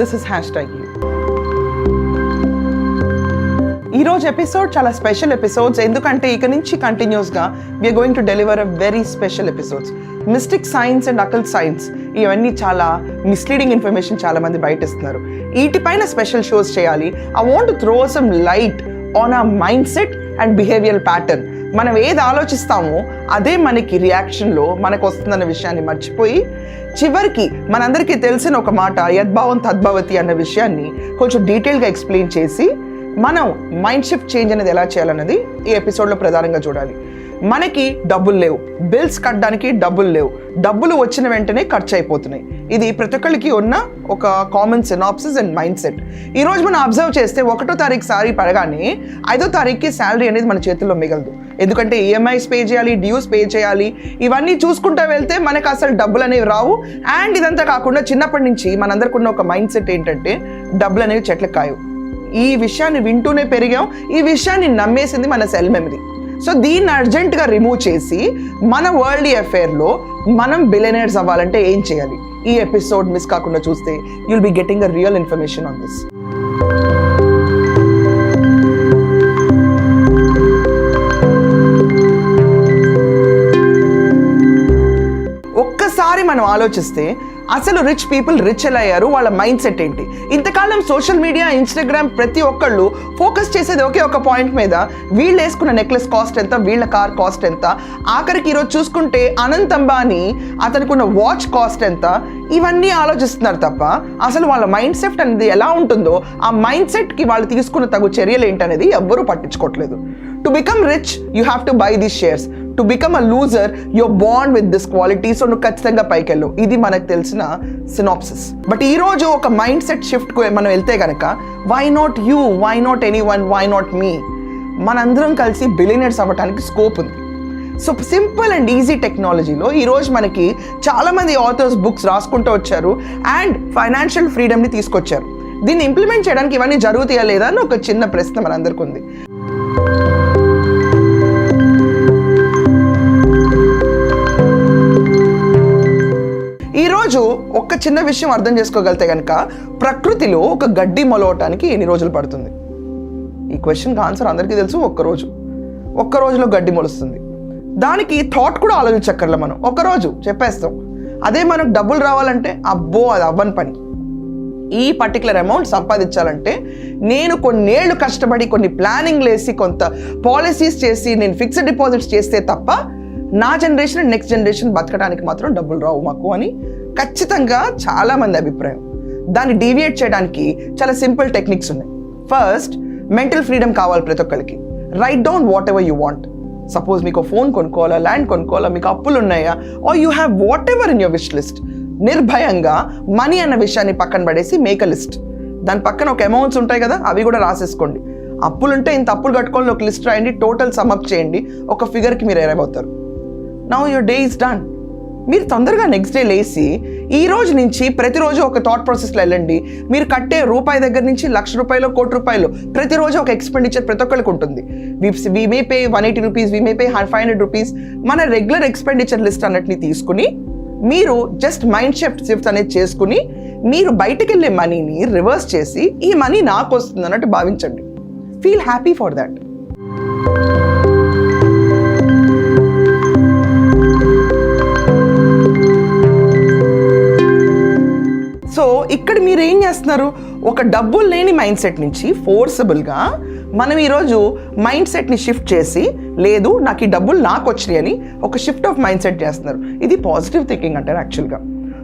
This is #you. ఈరోజు episode చాలా special episodes, ఎందుకంటే ఇక నుంచి కంటిన్యూస్గా we are going to deliver a very special episodes. Mystic science and occult science ఇవన్నీ చాలా మిస్లీడింగ్ ఇన్ఫర్మేషన్ చాలా మంది బయట ఇస్తున్నారు. వీటిపైన స్పెషల్ షోస్ చేయాలి. I want to throw some light on our mind set and behaviour pattern. మనం ఏది ఆలోచిస్తామో అదే మనకి రియాక్షన్లో మనకు వస్తుందన్న విషయాన్ని మర్చిపోయి చివరికి మనందరికీ తెలిసిన ఒక మాట యద్భావం తద్భవతి అన్న విషయాన్ని కొంచెం డీటెయిల్గా ఎక్స్ప్లెయిన్ చేసి మనం మైండ్ షిఫ్ట్ చేంజ్ అనేది ఎలా చేయాలన్నది ఈ ఎపిసోడ్లో ప్రధానంగా చూడాలి. మనకి డబ్బులు లేవు, బిల్స్ కట్టడానికి డబ్బులు లేవు, డబ్బులు వచ్చిన వెంటనే ఖర్చు అయిపోతున్నాయి. ఇది ప్రతి ఒక్కరికి ఉన్న ఒక common synopsis and mind set. ఈరోజు మనం అబ్జర్వ్ చేస్తే 1వ తారీఖు సారీ పడగానే 5వ తారీఖుకి శాలరీ అనేది మన చేతుల్లో మిగలదు. ఎందుకంటే ఈఎంఐస్ పే చేయాలి, డ్యూస్ పే చేయాలి. ఇవన్నీ చూసుకుంటూ వెళ్తే మనకు అసలు డబ్బులు అనేవి రావు. అండ్ ఇదంతా కాకుండా చిన్నప్పటి నుంచి మనందరికి ఉన్న ఒక మైండ్ సెట్ ఏంటంటే డబ్బులు అనేవి చెట్లకు కాయవు. ఈ విషయాన్ని వింటూనే పెరిగాం, ఈ విషయాన్ని నమ్మేసింది మన సెల్ మెమరీ. సో దీన్ని అర్జెంటుగా రిమూవ్ చేసి మన వరల్డ్ అఫేర్లో మనం బిలియనర్స్ అవ్వాలంటే ఏం చేయాలి? ఈ ఎపిసోడ్ మిస్ కాకుండా చూస్తే you'll be getting a real information on this. ఒక్కసారి మనం ఆలోచిస్తే అసలు రిచ్ పీపుల్ రిచ్ ఎలా అయ్యారు, వాళ్ళ మైండ్ సెట్ ఏంటి? ఇంతకాలం సోషల్ మీడియా, ఇన్స్టాగ్రామ్ ప్రతి ఒక్కళ్ళు ఫోకస్ చేసేది ఒకే ఒక పాయింట్ మీద. వీళ్ళు వేసుకున్న నెక్లెస్ కాస్ట్ ఎంత, వీళ్ళ కార్ కాస్ట్ ఎంత, ఆఖరికి ఈరోజు చూసుకుంటే అనంత్ అంబానీ అతనికి వాచ్ కాస్ట్ ఎంత, ఇవన్నీ ఆలోచిస్తున్నారు తప్ప అసలు వాళ్ళ మైండ్ సెట్ అనేది ఎలా ఉంటుందో, ఆ మైండ్ సెట్కి వాళ్ళు తీసుకున్న తగు చర్యలు ఏంటనేది ఎవ్వరూ పట్టించుకోవట్లేదు. To become rich you have to buy these shares. To become a loser your bond with this quality. So నువ్వు ఖచ్చితంగా పైకెళ్ళు. ఇది మనకు తెలిసిన సినాప్సిస్. బట్ ఈరోజు ఒక మైండ్ సెట్ షిఫ్ట్కు మనం వెళ్తే కనుక why not you, why not anyone, why not me, మనందరం కలిసి బిలియనర్స్ అవ్వడానికి స్కోప్ ఉంది. సో సింపుల్ అండ్ ఈజీ టెక్నాలజీలో ఈరోజు మనకి చాలామంది ఆథర్స్ బుక్స్ రాసుకుంటూ వచ్చారు అండ్ ఫైనాన్షియల్ ఫ్రీడమ్ని తీసుకొచ్చారు. దీన్ని ఇంప్లిమెంట్ చేయడానికి ఇవన్నీ జరుగుతాయా లేదా అని ఒక చిన్న ప్రశ్న మనందరికీ ఉంది. ఈరోజు ఒక చిన్న విషయం అర్థం చేసుకోగలితే కనుక ప్రకృతిలో ఒక గడ్డి మొలవటానికి ఎన్ని రోజులు పడుతుంది? ఈ క్వశ్చన్కి ఆన్సర్ అందరికీ తెలుసు. ఒక్క రోజులో గడ్డి మొలుస్తుంది. దానికి థాట్ కూడా ఆలోచించక్కర్లే, మనం ఒక్కరోజు చెప్పేస్తాం. అదే మనకు డబ్బులు రావాలంటే అబ్బో అది అవ్వని పని. ఈ పర్టికులర్ అమౌంట్ సంపాదించాలంటే నేను కొన్నేళ్ళు కష్టపడి, కొన్ని ప్లానింగ్ లేసి, కొంత పాలసీస్ చేసి, నేను ఫిక్స్డ్ డిపాజిట్స్ చేస్తే తప్ప నా జనరేషన్ అండ్ నెక్స్ట్ జనరేషన్ బతకడానికి మాత్రం డబ్బులు రావు మాకు అని ఖచ్చితంగా చాలామంది అభిప్రాయం. దాన్ని డీవియేట్ చేయడానికి చాలా సింపుల్ టెక్నిక్స్ ఉన్నాయి. ఫస్ట్, మెంటల్ ఫ్రీడమ్ కావాలి ప్రతి ఒక్కరికి. Write down whatever you want. Suppose మీకు ఫోన్ కొనుక్కోవాలా, ల్యాండ్ కొనుక్కోవాలా, మీకు అప్పులు ఉన్నాయా, or you have whatever in your wish list. నిర్భయంగా మనీ అన్న విషయాన్ని పక్కన పడేసి మేక్ అ లిస్ట్. దాని పక్కన ఒక అమౌంట్స్ ఉంటాయి కదా, అవి కూడా రాసేసుకోండి. అప్పులుంటే ఇంత అప్పులు కట్టుకోవాలని ఒక లిస్ట్ రాయండి, టోటల్ సమ్అప్ చేయండి, ఒక ఫిగర్కి మీరు అరైవ్ అవుతారు. Now your day is done. మీరు తొందరగా నెక్స్ట్ డే లేసి ఈ రోజు నుంచి ప్రతిరోజు ఒక థాట్ ప్రాసెస్లో వెళ్ళండి. మీరు కట్టే రూపాయి దగ్గర నుంచి ₹1,00,000, ₹1,00,00,000 ప్రతిరోజు ఒక ఎక్స్పెండిచర్ ప్రతి ఒక్కరికి ఉంటుంది. We may pay ₹180, we may pay ₹500. మన రెగ్యులర్ ఎక్స్పెండిచర్ లిస్ట్ అన్నిటిని తీసుకుని మీరు జస్ట్ మైండ్ షిఫ్ట్ అనేది చేసుకుని మీరు బయటకు వెళ్ళే మనీని రివర్స్ చేసి ఈ మనీ నాకు వస్తుంది అన్నట్టు భావించండి. Feel happy for that. So ఇక్కడ మీరు ఏం చేస్తున్నారు? ఒక డబ్బులు లేని మైండ్ సెట్ నుంచి ఫోర్సబుల్గా మనం ఈరోజు మైండ్ సెట్ని షిఫ్ట్ చేసి, లేదు నాకు ఈ డబ్బులు నాకు వచ్చినాయి అని ఒక షిఫ్ట్ ఆఫ్ మైండ్ సెట్ చేస్తున్నారు. ఇది పాజిటివ్ థింకింగ్ అంటారు యాక్చువల్గా.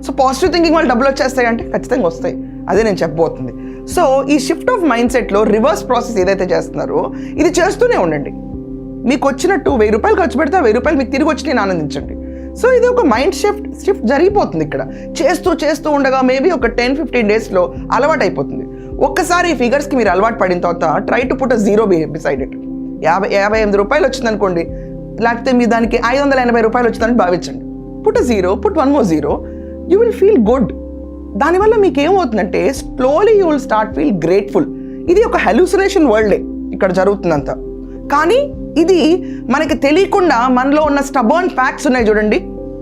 సో పాజిటివ్ థింకింగ్ వాళ్ళు డబ్బులు వచ్చేస్తాయి అంటే ఖచ్చితంగా వస్తాయి. అదే నేను చెప్పబోతుంది. సో ఈ షిఫ్ట్ ఆఫ్ మైండ్ సెట్లో రివర్స్ ప్రాసెస్ ఏదైతే చేస్తున్నారో ఇది చేస్తూనే ఉండండి. మీకు వచ్చినట్టు ₹1000 ఖర్చు పెడితే ₹1000 మీకు తిరిగి వచ్చి నేను ఆనందించండి. సో ఇది ఒక మైండ్ షిఫ్ట్ జరిగిపోతుంది. ఇక్కడ చేస్తూ ఉండగా మేబీ ఒక 10-15 డేస్లో అలవాటు అయిపోతుంది. ఒక్కసారి ఈ ఫిగర్స్కి మీరు అలవాటు పడిన తర్వాత try to put a zero beside it. ₹58 వచ్చింది అనుకోండి, లేకపోతే మీ దానికి ₹580 వచ్చిందని భావించండి. Put a zero, put one more zero, you will feel good. దానివల్ల మీకు ఏమవుతుందంటే slowly you will start feel grateful. ఇది ఒక హెలూసినేషన్ వరల్డే ఇక్కడ జరుగుతుందంతా. కానీ ఇది మనకి తెలియకుండా మనలో ఉన్న స్టబర్న్ ఫ్యాక్ట్స్ ఉన్నాయి చూడండి,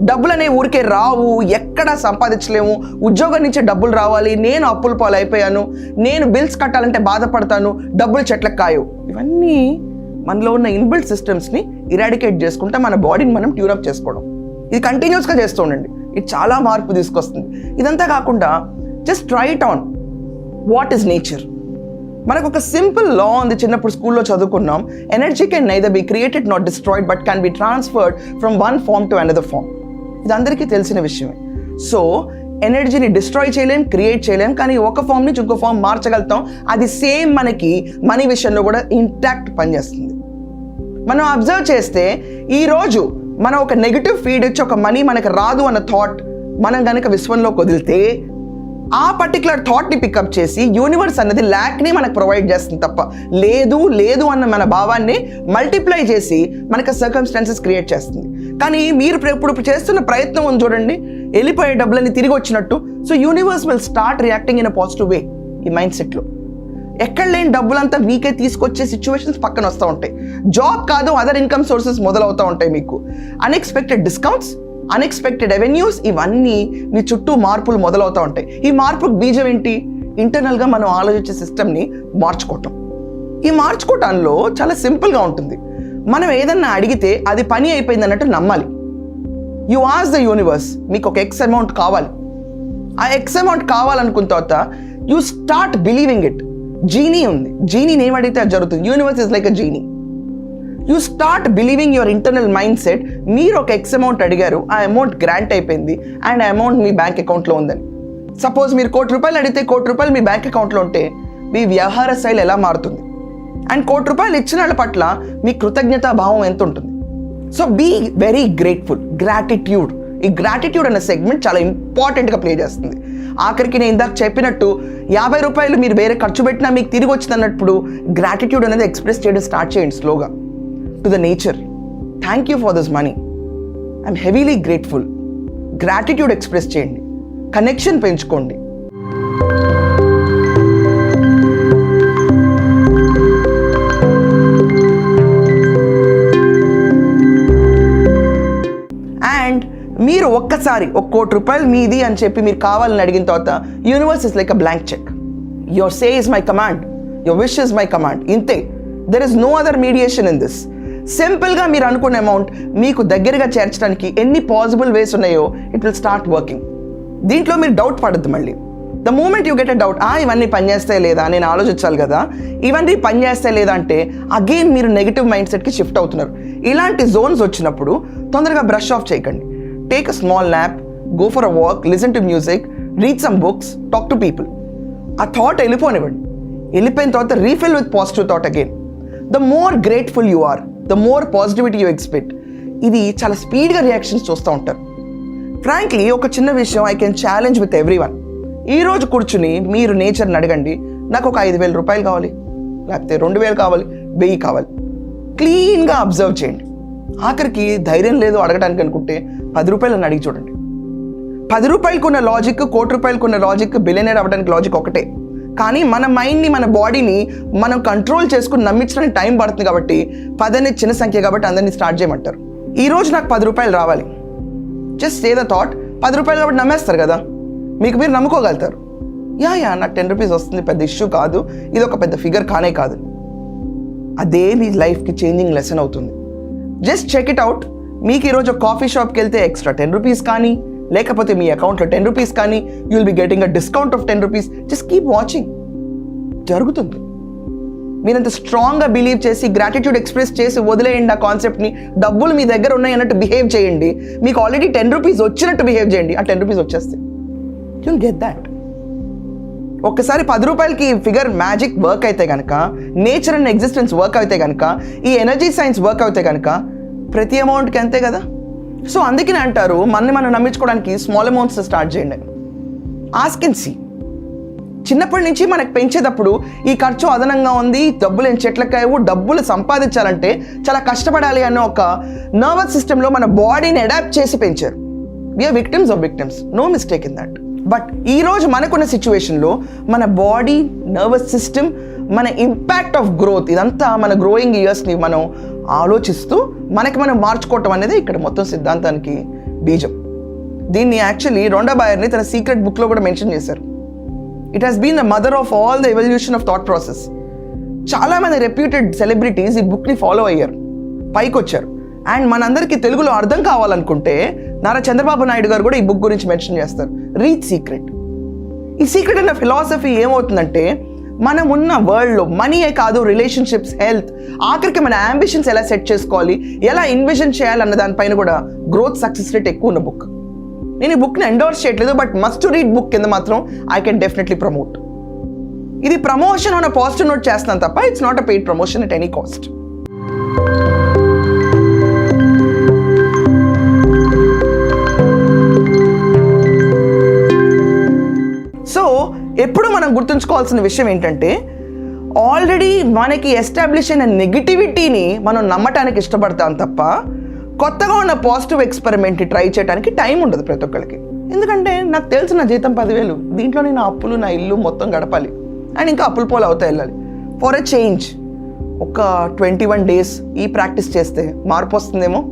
డబ్బులు అనే ఊరికే రావు, ఎక్కడ సంపాదించలేము, ఉద్యోగం నుంచి డబ్బులు రావాలి, నేను అప్పుల పాలు అయిపోయాను, నేను బిల్స్ కట్టాలంటే బాధపడతాను, డబ్బులు చెట్లకు కాయవు. ఇవన్నీ మనలో ఉన్న ఇన్బిల్ట్ సిస్టమ్స్ని ఇరాడికేట్ చేసుకుంటే మన బాడీని మనం ట్యూనప్ చేసుకోవడం. ఇది కంటిన్యూస్గా చేస్తూ ఉండండి, ఇది చాలా మార్పు తీసుకొస్తుంది. ఇదంతా కాకుండా just try it on. What is nature? మనకు ఒక సింపుల్ లా ఉంది, చిన్నప్పుడు స్కూల్లో చదువుకున్నాం. Energy can neither be created not destroyed but can be transferred from one form to another form. ఇది అందరికీ తెలిసిన విషయమే. సో ఎనర్జీని డిస్ట్రాయ్ చేయలేం, క్రియేట్ చేయలేం, కానీ ఒక ఫామ్ నుంచి ఇంకో ఫామ్ మార్చగలుగుతాం. అది సేమ్ మనకి మనీ విషయంలో కూడా ఇంటాక్ట్ పనిచేస్తుంది. మనం అబ్జర్వ్ చేస్తే ఈరోజు మనం ఒక నెగిటివ్ ఫీడ్ ఇచ్చి ఒక మనీ మనకు రాదు అన్న థాట్ మనం కనుక విశ్వంలోకి వదిలితే ఆ పర్టికులర్ థాట్ని పికప్ చేసి యూనివర్స్ అన్నది ల్యాక్ని మనకు ప్రొవైడ్ చేస్తుంది తప్ప లేదు లేదు అన్న మన భావాన్ని మల్టిప్లై చేసి మనకు సర్కమ్స్టాన్సెస్ క్రియేట్ చేస్తుంది. కానీ మీరు ఇప్పుడు చేస్తున్న ప్రయత్నం ఉంది చూడండి, వెళ్ళిపోయే డబ్బులన్నీ తిరిగి వచ్చినట్టు. So universe will start reacting in a positive way. ఈ మైండ్ సెట్లో ఎక్కడ లేని డబ్బులంతా మీకే తీసుకొచ్చే సిచ్యువేషన్స్ పక్కన వస్తూ ఉంటాయి. జాబ్ కాదు, అదర్ ఇన్కమ్ సోర్సెస్ మొదలవుతూ ఉంటాయి. మీకు అన్ఎక్స్పెక్టెడ్ డిస్కౌంట్స్, అన్ఎక్స్పెక్టెడ్ రెవెన్యూస్, ఇవన్నీ మీ చుట్టూ మార్పులు మొదలవుతూ ఉంటాయి. ఈ మార్పుకు బీజం ఏంటి? ఇంటర్నల్గా మనం ఆలోచించే సిస్టమ్ని మార్చుకోవటం. ఈ మార్చుకోవటంలో చాలా సింపుల్గా ఉంటుంది. మనం ఏదన్నా అడిగితే అది పని అయిపోయింది అన్నట్టు నమ్మాలి. యు ఆస్ ద యూనివర్స్, మీకు ఒక ఎక్స్ అమౌంట్ కావాలి. ఆ ఎక్స్ అమౌంట్ కావాలనుకున్న తర్వాత you start believing it. Genie ఉంది, జీనీని ఏమడిగితే అది జరుగుతుంది. Universe is like a genie. You start believing your internal mind set. మీరు ఒక ఎక్స్ అమౌంట్ అడిగారు, ఆ అమౌంట్ గ్రాంట్ అయిపోయింది అండ్ ఆ అమౌంట్ మీ బ్యాంక్ అకౌంట్లో ఉందని. సపోజ్ మీరు ₹1,00,000 అడిగితే ₹1,00,000 మీ బ్యాంక్ అకౌంట్లో ఉంటే మీ వ్యవహార శైలి ఎలా మారుతుంది? అండ్ ₹1,00,000 ఇచ్చిన వాళ్ళ పట్ల మీ కృతజ్ఞతా భావం ఎంత ఉంటుంది? So be very grateful. Gratitude, ఈ గ్రాటిట్యూడ్ అనే సెగ్మెంట్ చాలా ఇంపార్టెంట్గా ప్లే చేస్తుంది. ఆఖరికి నేను ఇందాక చెప్పినట్టు ₹50 మీరు వేరే ఖర్చు పెట్టినా మీకు తిరిగి వచ్చింది అన్నప్పుడు గ్రాటిట్యూడ్ అనేది ఎక్స్ప్రెస్ చేయడం స్టార్ట్ చేయండి స్లోగా to the nature. Thank you for this money, I'm heavily grateful. Gratitude express చేయండి, కనెక్షన్ పెంచుకోండి. అండ్ మీరు ఒక్కసారి ₹1,00,00,000 మీది అని చెప్పి మీరు కావాలని అడిగిన తర్వాత universe is like a blank check. Your say is my command, your wish is my command. ఇంతే, there is no other mediation in this. సింపుల్గా మీరు అనుకున్న అమౌంట్ మీకు దగ్గరగా చేర్చడానికి ఎన్ని పాసిబుల్ వేస్ ఉన్నాయో ఇట్ విల్ స్టార్ట్ వర్కింగ్. దీంట్లో మీరు డౌట్ పడద్దు. మళ్ళీ the moment you get a doubt, ఇవన్నీ పనిచేస్తాయి లేదా, నేను ఆలోచించాలి కదా, ఇవన్నీ పనిచేస్తాయి లేదా అంటే అగైన్ మీరు నెగిటివ్ మైండ్ సెట్కి షిఫ్ట్ అవుతున్నారు. ఇలాంటి జోన్స్ వచ్చినప్పుడు తొందరగా బ్రష్ ఆఫ్ చేయకండి. Take a small nap, go for a walk, listen to music, read some books, talk to people. ఆ థాట్ వెళ్ళిపోనివ్వండి. వెళ్ళిపోయిన తర్వాత refill with positive thought again. The more grateful you are, the more positivity you expect. ఇది చాలా స్పీడ్గా reactions చూస్తూ ఉంటారు. Frankly ఒక చిన్న విషయం I can challenge with every one. ఈరోజు కూర్చుని మీరు నేచర్ని అడగండి, నాకు ఒక ₹5,000 కావాలి, లేకపోతే 2,000 కావాలి, 1,000 కావాలి. క్లీన్గా అబ్జర్వ్ చేయండి. ఆఖరికి ధైర్యం లేదు అడగడానికి అనుకుంటే ₹10 అడిగి చూడండి. ₹10 ఉన్న లాజిక్, ₹1,00,00,000 ఉన్న లాజిక్, బిలియనర్ అవ్వడానికి లాజిక్ ఒకటే. కానీ మన మైండ్ని, మన బాడీని మనం కంట్రోల్ చేసుకుని నమ్మించడానికి టైం పడుతుంది. కాబట్టి 10 అనేది చిన్న సంఖ్య కాబట్టి అందరినీ స్టార్ట్ చేయమంటారు. ఈరోజు నాకు ₹10 రావాలి, జస్ట్ సే ద థాట్. ₹10 కాబట్టి నమ్మేస్తారు కదా, మీకు మీరు నమ్ముకోగలుగుతారు. నాకు ₹10 వస్తుంది, పెద్ద ఇష్యూ కాదు, ఇది ఒక పెద్ద ఫిగర్ కానే కాదు. అదే మీ లైఫ్కి చేంజింగ్ లెసన్ అవుతుంది. Just check it out. మీకు ఈరోజు ఒక కాఫీ షాప్కి వెళ్తే ఎక్స్ట్రా ₹10 కానీ, లేకపోతే మీ అకౌంట్లో ₹10 కానీ, you will be getting a discount of ₹10. Just keep watching, జరుగుతుంది. మీరంత స్ట్రాంగ్గా బిలీవ్ చేసి గ్రాటిట్యూడ్ ఎక్స్ప్రెస్ చేసి వదిలేయండి ఆ కాన్సెప్ట్ని. డబ్బులు మీ దగ్గర ఉన్నాయి అన్నట్టు బిహేవ్ చేయండి. మీకు ఆల్రెడీ ₹10 వచ్చినట్టు బిహేవ్ చేయండి. ఆ ₹10 వచ్చేస్తే యూ విల్ గెట్ దాట్. ఒక్కసారి ₹10కి ఫిగర్ మ్యాజిక్ వర్క్ అయితే కనుక, నేచర్ అండ్ ఎగ్జిస్టెన్స్ వర్క్ అయితే కనుక, ఈ ఎనర్జీ సైన్స్ వర్క్ అయితే కనుక ప్రతి అమౌంట్కి అంతే కదా. సో అందుకనే అంటారు మనం నమ్మించుకోవడానికి స్మాల్ అమౌంట్స్ స్టార్ట్ చేయండి. Ask and see. చిన్నప్పటి నుంచి మనకు పెంచేటప్పుడు ఈ ఖర్చు అదనంగా ఉంది, డబ్బులు ఏం చెట్లకాయవు, డబ్బులు సంపాదించాలంటే చాలా కష్టపడాలి అన్న ఒక నర్వస్ సిస్టంలో మన బాడీని అడాప్ట్ చేసి పెంచారు. We are victims of victims, no mistake in that. But ఈరోజు మనకున్న సిచ్యువేషన్లో మన బాడీ, నర్వస్ సిస్టమ్, మన ఇంపాక్ట్ ఆఫ్ గ్రోత్, ఇదంతా మన గ్రోయింగ్ ఇయర్స్ని మనం ఆలోచిస్తూ మనకి మనం మార్చుకోవటం అనేది ఇక్కడ మొత్తం సిద్ధాంతానికి బీజం. దీన్ని యాక్చువల్లీ రొండా బాయర్ని తన సీక్రెట్ బుక్లో కూడా మెన్షన్ చేశారు. It has been the mother of all the evolution of thought process. చాలామంది రెప్యూటెడ్ సెలబ్రిటీస్ ఈ బుక్ని ఫాలో అయ్యారు, పైకి వచ్చారు. అండ్ మనందరికీ తెలుగులో అర్థం కావాలనుకుంటే నారా చంద్రబాబు నాయుడు గారు కూడా ఈ బుక్ గురించి మెన్షన్ చేస్తారు, రీచ్ సీక్రెట్. ఈ సీక్రెట్ అన్న ఫిలాసఫీ ఏమవుతుందంటే, మనం ఉన్న వరల్డ్లో మనీయే కాదు, రిలేషన్షిప్స్, హెల్త్, ఆఖరికి మన అంబిషన్స్ ఎలా సెట్ చేసుకోవాలి, ఎలా ఇన్విజన్ చేయాలన్న దానిపైన కూడా గ్రోత్ సక్సెస్ రేట్ ఎక్కువ ఉన్న బుక్. నేను ఈ బుక్ని ఎండోర్స్ చేయట్లేదు, but must to read book కింద మాత్రం ఐ కెన్ డెఫినెట్లీ ప్రమోట్. ఇది ప్రమోషన్ అన్న పాజిటివ్ నోట్ చేస్తున్నాను తప్ప it's not a paid promotion at any cost. So ఎప్పుడు మనం గుర్తుంచుకోవాల్సిన విషయం ఏంటంటే, ఆల్రెడీ మనకి ఎస్టాబ్లిష్ అయిన నెగిటివిటీని మనం నమ్మటానికి ఇష్టపడతాం తప్ప కొత్తగా ఉన్న పాజిటివ్ ఎక్స్పెరిమెంట్ని ట్రై చేయడానికి టైం ఉండదు ప్రతి ఒక్కరికి. ఎందుకంటే నాకు తెలిసిన జీతం 10,000, దీంట్లో నేను అప్పులు, నా ఇల్లు మొత్తం గడపాలి అండ్ ఇంకా అప్పులు పోలు అవుతా వెళ్ళాలి. ఫర్ ఎ చేంజ్ ఒక 21 days ఈ ప్రాక్టీస్ చేస్తే మార్పు వస్తుందేమో.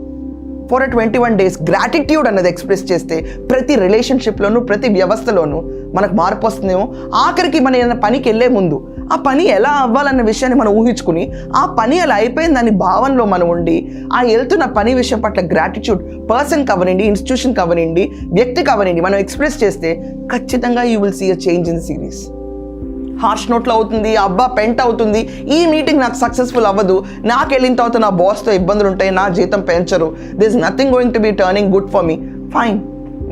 ఫర్ 21 days గ్రాటిట్యూడ్ అన్నది ఎక్స్ప్రెస్ చేస్తే ప్రతి రిలేషన్షిప్లోనూ, ప్రతి వ్యవస్థలోనూ మనకు మార్పు వస్తుందేమో. ఆఖరికి మన ఏదైనా పనికి వెళ్ళే ముందు ఆ పని ఎలా అవ్వాలన్న విషయాన్ని మనం ఊహించుకుని, ఆ పని అలా అయిపోయింది దాని భావనలో మనం ఉండి, ఆ వెళ్తున్న పని విషయం పట్ల గ్రాటిట్యూడ్ పర్సన్ కవనండి, ఇన్స్టిట్యూషన్ కవనండి, వ్యక్తి కవనండి మనం ఎక్స్ప్రెస్ చేస్తే ఖచ్చితంగా you will see a change in series. Harsh నోట్లో అవుతుంది, అబ్బా పెంట్ అవుతుంది, ఈ మీటింగ్ నాకు సక్సెస్ఫుల్ అవ్వదు, నాకు వెళ్ళిన తర్వాత నా బాస్తో ఇబ్బందులు ఉంటాయి, నా జీతం పెంచరు, this is nothing going to be turning good for me. Fine,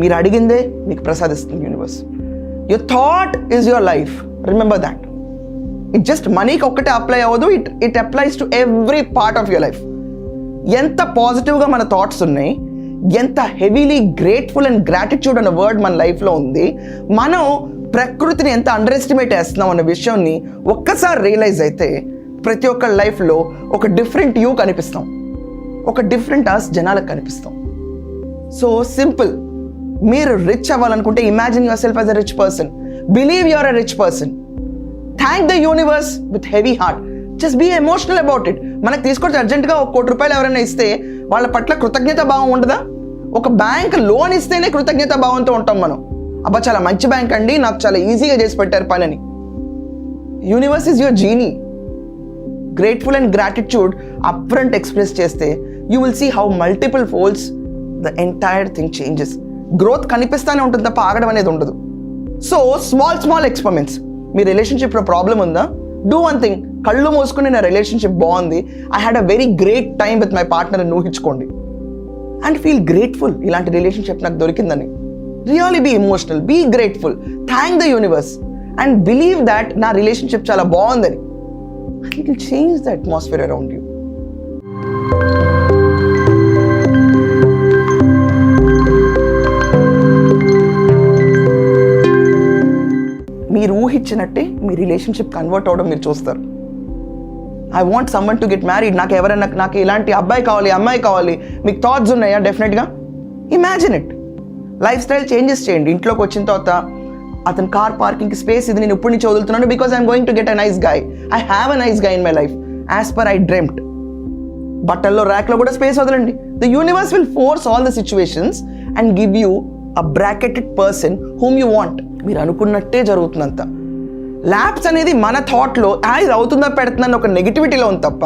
మీరు అడిగిందే మీకు ప్రసాదిస్తుంది universe. Your thought is your life, remember that. It just మనీకి ఒక్కటే అప్లై అవ్వదు, it applies to every part of your life. ఎంత పాజిటివ్గా మన థాట్స్ ఉన్నాయి, ఎంత హెవీలీ గ్రేట్ఫుల్ అండ్ గ్రాటిట్యూడ్ అన్న వర్డ్ మన లైఫ్లో ఉంది, మనం ప్రకృతిని ఎంత అండర్ ఎస్టిమేట్ చేస్తున్నాం అన్న విషయాన్ని ఒక్కసారి రియలైజ్ అయితే ప్రతి ఒక్క లైఫ్లో ఒక డిఫరెంట్ యూ కనిపిస్తాం, ఒక డిఫరెంట్ అస్ జనాలకు కనిపిస్తాం. సో సింపుల్, మీరు రిచ్ అవ్వాలనుకుంటే imagine yourself as a rich person, believe your a rich person, thank the universe with heavy heart, just be emotional about it. మనకు తీసుకొచ్చి అర్జెంటుగా ₹1 కోటి ఎవరైనా ఇస్తే వాళ్ళ పట్ల కృతజ్ఞత భావం ఉండదా? ఒక బ్యాంక్ లోన్ ఇస్తేనే కృతజ్ఞత భావంతో ఉంటాం మనం. అబ్బా చాలా మంచి బ్యాంక్ అండి, నాకు చాలా ఈజీగా చేసి పెట్టారు పని అని. Universe is your genie. Grateful and gratitude up front express చేస్తే you will see how multiple folds the entire thing changes. Growth కనిపిస్తూనే ఉంటుంది తప్ప ఆగడం అనేది ఉండదు. So small experiments. మీ రిలేషన్షిప్లో ప్రాబ్లం ఉందా? డూ వన్ థింగ్, కళ్ళు మూసుకుని నా రిలేషన్షిప్ బాగుంది, I had a very great time with my partner అని ఊహించుకోండి. అండ్ ఫీల్ గ్రేట్ఫుల్, ఇలాంటి రిలేషన్షిప్ నాకు దొరికిందని. Really be emotional, be grateful, thank the universe and believe that నా రిలేషన్షిప్ చాలా బాగుందని. It will change the atmosphere around you. మీరు ఊహించినట్టే మీ రిలేషన్షిప్ కన్వర్ట్ అవ్వడం మీరు చూస్తారు. I want someone to get married, నాకు ఇలాంటి అబ్బాయి కావాలి, అమ్మాయి కావాలి. మీకు థాట్స్ ఉన్నాయా? డెఫినెట్గా imagine it. Life style changes చేయండి. ఇంట్లోకి వచ్చిన తర్వాత అతని కార్ పార్కింగ్కి స్పేస్ ఇది నేను ఇప్పటి నుంచి వదులుతున్నాను because I'm going to get a nice guy. I have a nice guy in my life as per I dreamed. బట్టల్లో ర్యాక్లో కూడా స్పేస్ వదలండి. The universe will force all the situations and give you a bracketed person whom you want. మీరు అనుకున్నట్టే జరుగుతుందంత. Labs అనేది మన థాట్లో ఇది అవుతుందా పెడుతుందని ఒక నెగిటివిటీలో ఉంది తప్ప,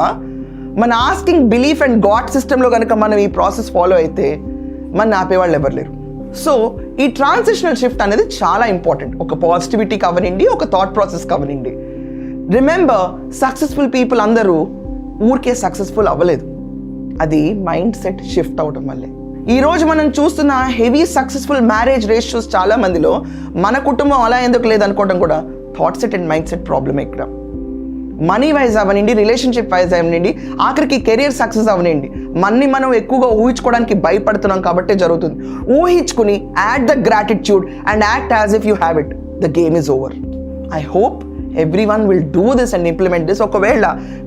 మన ఆస్కింగ్ బిలీఫ్ అండ్ గాడ్ సిస్టంలో కనుక మనం ఈ ప్రాసెస్ ఫాలో అయితే మన ఆపేవాళ్ళు ఎవరు లేరు. సో ఈ ట్రాన్సిషనల్ షిఫ్ట్ అనేది చాలా ఇంపార్టెంట్. ఒక పాజిటివిటీ కవనండి, ఒక థాట్ ప్రాసెస్ కవనండి. రిమెంబర్, సక్సెస్ఫుల్ పీపుల్ అందరూ ఊరికే సక్సెస్ఫుల్ అవ్వలేదు, అది మైండ్ సెట్ షిఫ్ట్ అవడం వల్లే. ఈరోజు మనం చూస్తున్న హెవీ సక్సెస్ఫుల్ మ్యారేజ్ రేషియోస్ చాలా మందిలో మన కుటుంబం అలా ఎందుకు లేదనుకోవడం కూడా thought set and mind set ప్రాబ్లమే. ఇక్కడ మనీ వైజ్ అవనండి, రిలేషన్షిప్ వైజ్ అవనండి, ఆఖరికి కెరియర్ సక్సెస్ అవనండి, మనం ఎక్కువగా ఊహించుకోవడానికి భయపడుతున్నాం కాబట్టి జరుగుతుంది. ఊహించుకుని add the gratitude and act as if you have it. The game is over. I hope everyone will do this and implement this. ఒకవేళ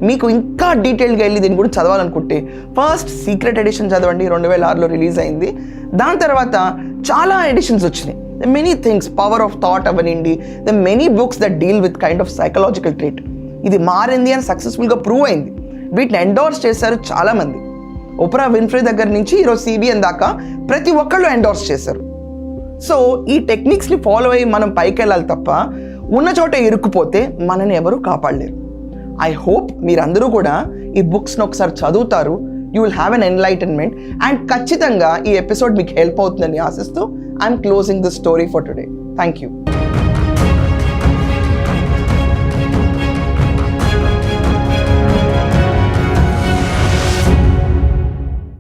మీకు ఇంకా డీటెయిల్గా వెళ్ళి దీని గురించి చదవాలనుకుంటే ఫస్ట్ సీక్రెట్ ఎడిషన్ చదవండి, 2006లో రిలీజ్ అయింది. దాని తర్వాత చాలా ఎడిషన్స్ వచ్చినాయి. The many things, power of thought అవనండి, the many books that deal with kind of psychological treat. ఇది మారింది అని సక్సెస్ఫుల్గా ప్రూవ్ అయింది. వీటిని ఎండోర్స్ చేశారు చాలామంది. ఓప్రా విన్ఫ్రే దగ్గర నుంచి ఈరోజు CBN దాకా ప్రతి ఒక్కళ్ళు ఎండోర్స్ చేశారు. సో ఈ టెక్నిక్స్ని ఫాలో అయ్యి మనం పైకి వెళ్ళాలి తప్ప ఉన్న చోట ఇరుక్కుపోతే మనని ఎవరు కాపాడలేరు. ఐ హోప్ మీరందరూ కూడా ఈ బుక్స్ని ఒకసారి చదువుతారు. You will have an enlightenment and ఖచ్చితంగా ఈ ఎపిసోడ్ మీకు హెల్ప్ అవుతుందని ఆశిస్తూ I'm closing this story for today. Thank you.